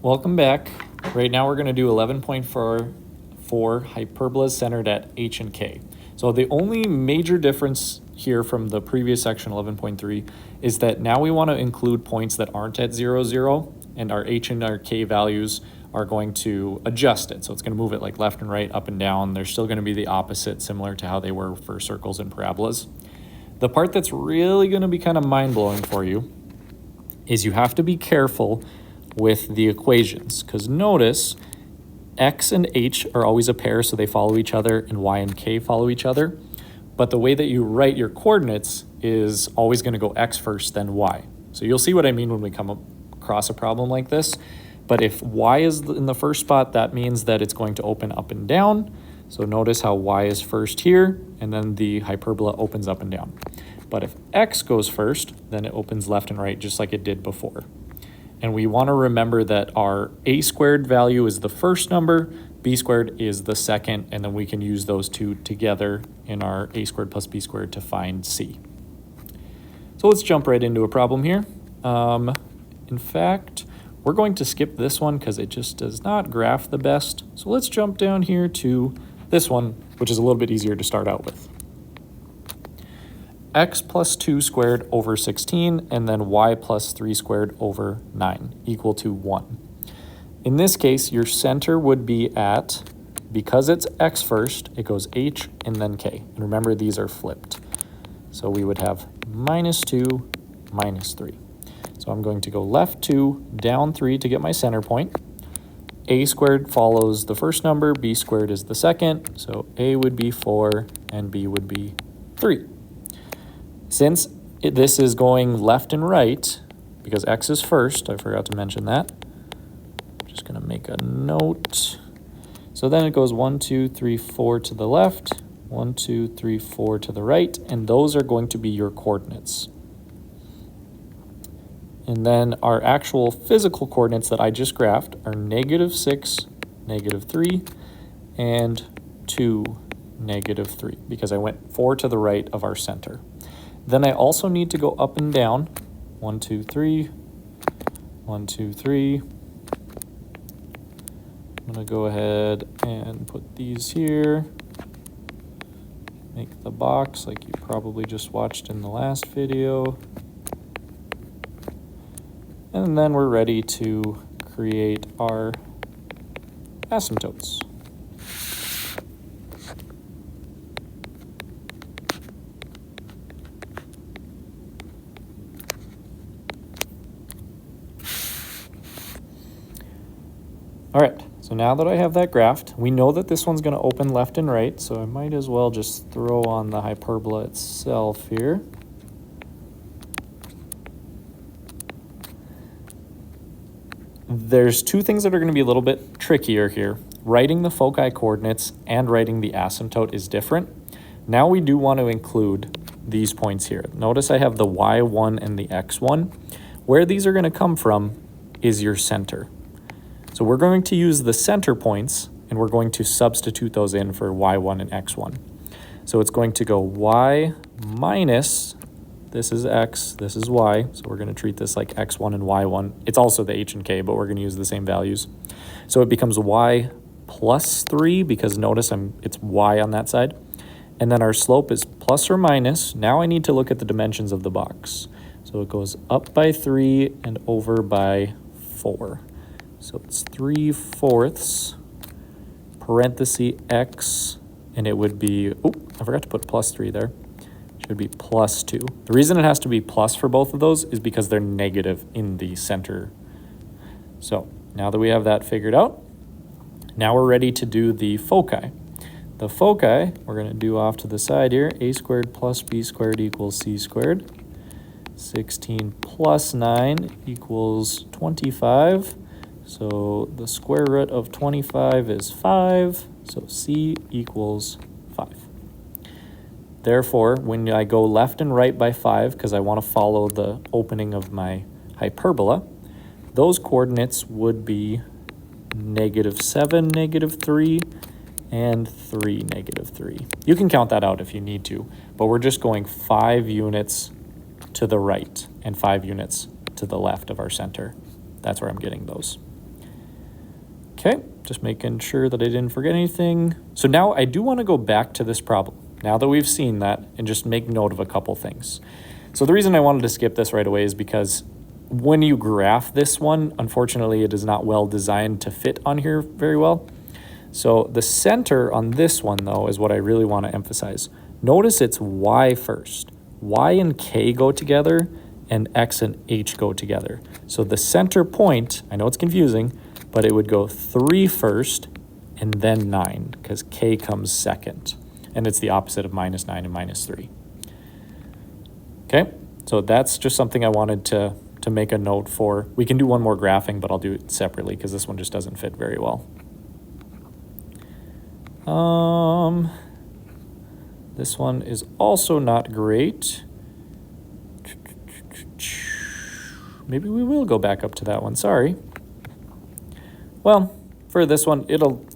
Welcome back. Right now we're going to do 11.4 for hyperbolas centered at h and k. So the only major difference here from the previous section 11.3 is that now we want to include points that aren't at 0, 0, and our h and our k values are going to adjust it. So it's going to move it like left and right, up and down. They're still going to be the opposite, similar to how they were for circles and parabolas. The part that's really going to be kind of mind-blowing for you is you have to be careful with the equations, because notice x and h are always a pair, so they follow each other, and y and k follow each other. But the way that you write your coordinates is always going to go x first, then y. So you'll see what I mean when we come across a problem like this. But if y is in the first spot, that means that it's going to open up and down. So notice how y is first here, and then the hyperbola opens up and down. But if x goes first, then it opens left and right, just like it did before. And we want to remember that our a squared value is the first number, b squared is the second, and then we can use those two together in our a squared plus b squared to find c. So let's jump right into a problem here. In fact, we're going to skip this one because it just does not graph the best. So let's jump down here to this one, which is a little bit easier to start out with. X plus 2 squared over 16, and then y plus 3 squared over 9 equal to 1. In this case, your center would be at, because it's x first, it goes h and then k. And remember, these are flipped. So we would have minus 2, minus 3. So I'm going to go left 2, down 3 to get my center point. A squared follows the first number, b squared is the second. So a would be 4, and b would be 3. Since this is going left and right, because x is first, I forgot to mention that. I'm just going to make a note. So then it goes 1, 2, 3, 4 to the left, 1, 2, 3, 4 to the right, and those are going to be your coordinates. And then our actual physical coordinates that I just graphed are -6, -3, and 2, -3, because I went 4 to the right of our center. Then I also need to go up and down. 1, 2, 3. 1, 2, 3. I'm going to go ahead and put these here. Make the box like you probably just watched in the last video. And then we're ready to create our asymptotes. All right, so now that I have that graphed, we know that this one's going to open left and right, so I might as well just throw on the hyperbola itself here. There's two things that are going to be a little bit trickier here. Writing the foci coordinates and writing the asymptote is different. Now we do want to include these points here. Notice I have the y1 and the x1. Where these are going to come from is your center. So we're going to use the center points, and we're going to substitute those in for y1 and x1. So it's going to go y minus, this is x, this is y, so we're going to treat this like x1 and y1. It's also the h and k, but we're going to use the same values. So it becomes y plus 3, because notice it's y on that side. And then our slope is plus or minus. Now I need to look at the dimensions of the box. So it goes up by 3 and over by 4. So it's 3/4, parenthesis x, and it would be, oh, I forgot to put plus 3 there. It should be plus 2. The reason it has to be plus for both of those is because they're negative in the center. So now that we have that figured out, now we're ready to do the foci. The foci, we're going to do off to the side here. A squared plus b squared equals c squared. 16 plus 9 equals 25. So the square root of 25 is 5, so c equals 5. Therefore, when I go left and right by 5, because I want to follow the opening of my hyperbola, those coordinates would be -7, -3, and 3, -3. You can count that out if you need to, but we're just going 5 units to the right and 5 units to the left of our center. That's where I'm getting those. Okay, just making sure that I didn't forget anything. So now I do want to go back to this problem, now that we've seen that, and just make note of a couple things. So the reason I wanted to skip this right away is because when you graph this one, unfortunately, it is not well designed to fit on here very well. So the center on this one, though, is what I really want to emphasize. Notice it's y first. Y and k go together, and x and h go together. So the center point, I know it's confusing, but it would go 3 first and then 9, because k comes second. And it's the opposite of -9 and -3. Okay, so that's just something I wanted to make a note for. We can do one more graphing, but I'll do it separately because this one just doesn't fit very well. This one is also not great. Maybe we will go back up to that one, sorry. Well, for this one,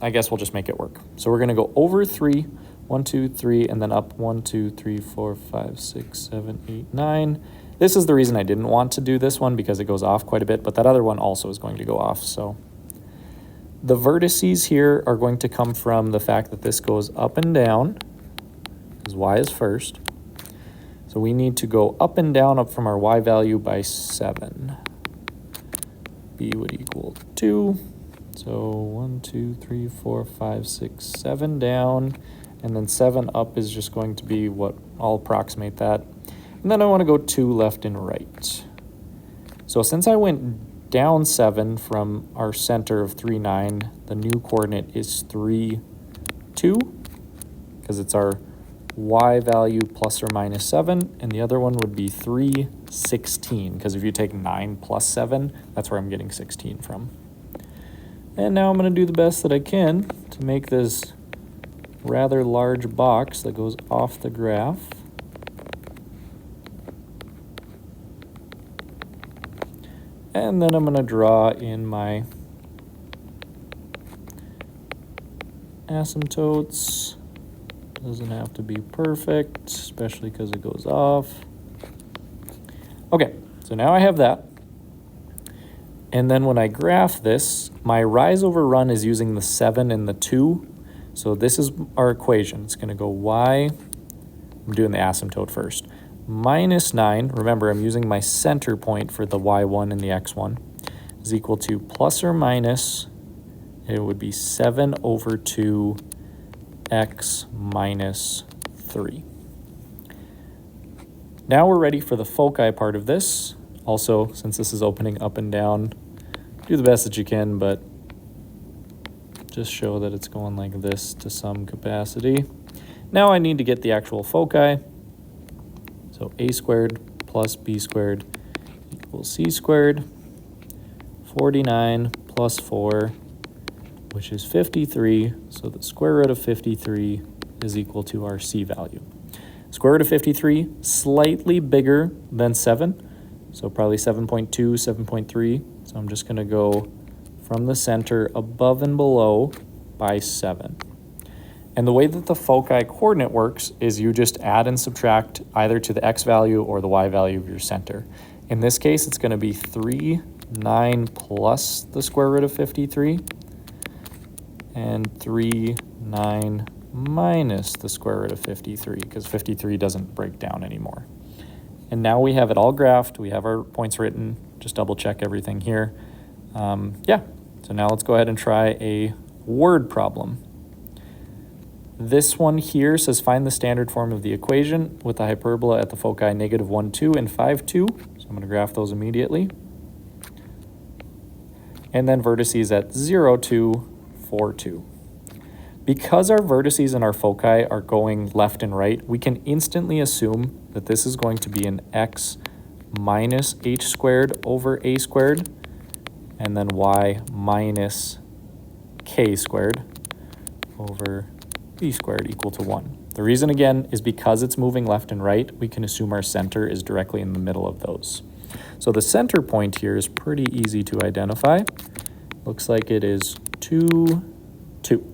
I guess we'll just make it work. So we're gonna go over 3, 1, 2, 3, and then up 1, 2, 3, 4, 5, 6, 7, 8, 9. This is the reason I didn't want to do this one because it goes off quite a bit, but that other one also is going to go off, so. The vertices here are going to come from the fact that this goes up and down, because y is first. So we need to go up and down up from our y value by 7. B would equal 2. So 1, 2, 3, 4, 5, 6, 7 down, and then 7 up is just going to be what I'll approximate that. And then I want to go 2 left and right. So since I went down 7 from our center of 3, 9, the new coordinate is 3, 2, because it's our y value plus or minus 7, and the other one would be 3, 16, because if you take 9 plus 7, that's where I'm getting 16 from. And now I'm going to do the best that I can to make this rather large box that goes off the graph. And then I'm going to draw in my asymptotes. Doesn't have to be perfect, especially because it goes off. Okay, so now I have that. And then when I graph this, my rise over run is using the 7 and the 2. So this is our equation. It's going to go y, I'm doing the asymptote first, minus 9, remember I'm using my center point for the y1 and the x1, is equal to plus or minus, it would be 7 over 2 x minus 3. Now we're ready for the foci part of this. Also, since this is opening up and down, do the best that you can, but just show that it's going like this to some capacity. Now I need to get the actual foci. So a squared plus b squared equals c squared. 49 plus 4, which is 53. So the square root of 53 is equal to our c value. Square root of 53, slightly bigger than 7. So probably 7.2, 7.3. So I'm just going to go from the center above and below by 7. And the way that the foci coordinate works is you just add and subtract either to the x value or the y value of your center. In this case, it's going to be 3, 9 plus the square root of 53, and 3, 9 minus the square root of 53, because 53 doesn't break down anymore. And now we have it all graphed. We have our points written. Just double check everything here. Yeah, so now let's go ahead and try a word problem. This one here says find the standard form of the equation with the hyperbola at the foci -1, 2, and 5, 2. So I'm going to graph those immediately. And then vertices at 0, 2, 4, 2. Because our vertices and our foci are going left and right, we can instantly assume that this is going to be an x minus h squared over a squared, and then y minus k squared over b squared equal to 1. The reason, again, is because it's moving left and right, we can assume our center is directly in the middle of those. So the center point here is pretty easy to identify. Looks like it is 2, 2.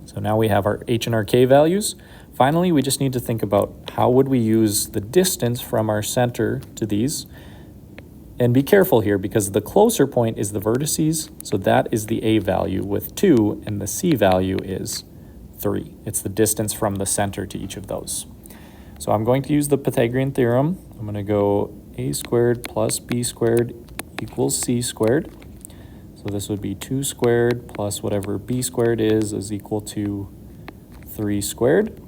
So now we have our h and our k values. Finally, we just need to think about how would we use the distance from our center to these. And be careful here because the closer point is the vertices, so that is the A value with 2, and the C value is 3. It's the distance from the center to each of those. So I'm going to use the Pythagorean theorem. I'm going to go A squared plus B squared equals C squared. So this would be 2 squared plus whatever B squared is equal to 3 squared.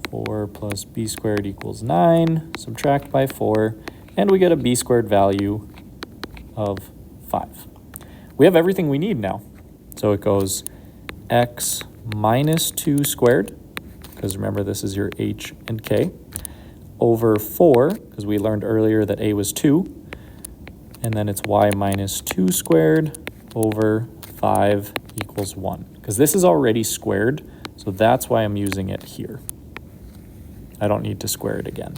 4 plus B squared equals 9. Subtract by 4. And we get a B squared value of 5. We have everything we need now. So it goes x minus 2 squared, because remember this is your h and k, over 4, because we learned earlier that a was 2, and then it's y minus 2 squared over 5 equals 1. Because this is already squared, so that's why I'm using it here. I don't need to square it again.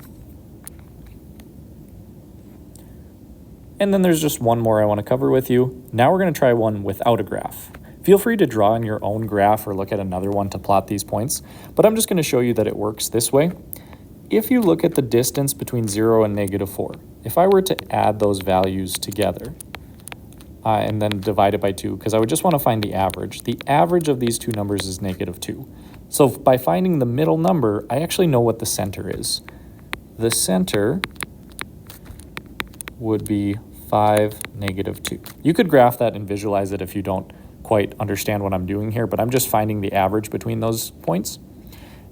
And then there's just one more I want to cover with you. Now we're going to try one without a graph. Feel free to draw in your own graph or look at another one to plot these points, but I'm just going to show you that it works this way. If you look at the distance between 0 and -4, if I were to add those values together and then divide it by 2, because I would just want to find the average of these two numbers is -2. So by finding the middle number, I actually know what the center is. The center would be 5, -2. You could graph that and visualize it if you don't quite understand what I'm doing here, but I'm just finding the average between those points.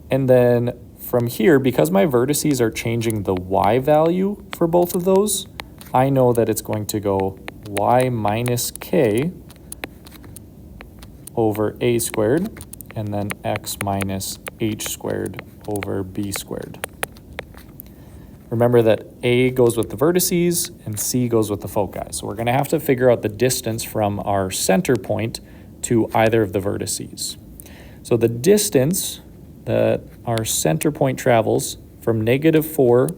And then from here, because my vertices are changing the y value for both of those, I know that it's going to go y minus k over a squared, and then x minus h squared over b squared. Remember that A goes with the vertices and C goes with the foci. So we're going to have to figure out the distance from our center point to either of the vertices. So the distance that our center point travels from -4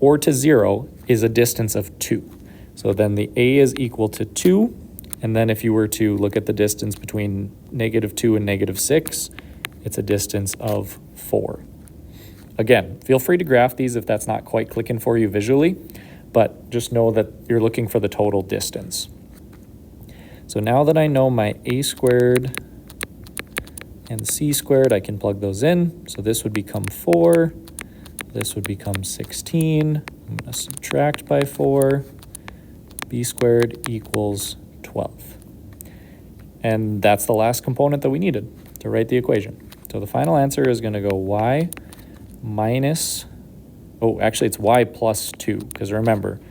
or to 0 is a distance of 2. So then the A is equal to 2. And then if you were to look at the distance between -2 and -6, it's a distance of 4. Again, feel free to graph these if that's not quite clicking for you visually, but just know that you're looking for the total distance. So now that I know my a squared and c squared, I can plug those in. So this would become 4, this would become 16. I'm going to subtract by 4, b squared equals 12. And that's the last component that we needed to write the equation. So the final answer is going to go y minus, actually it's y plus 2, because remember,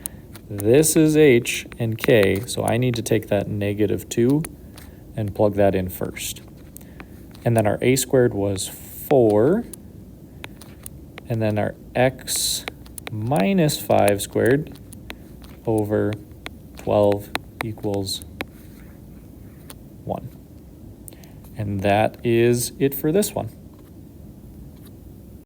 this is h and k, so I need to take that -2 and plug that in first. And then our a squared was 4, and then our x minus 5 squared over 12 equals 1. And that is it for this one.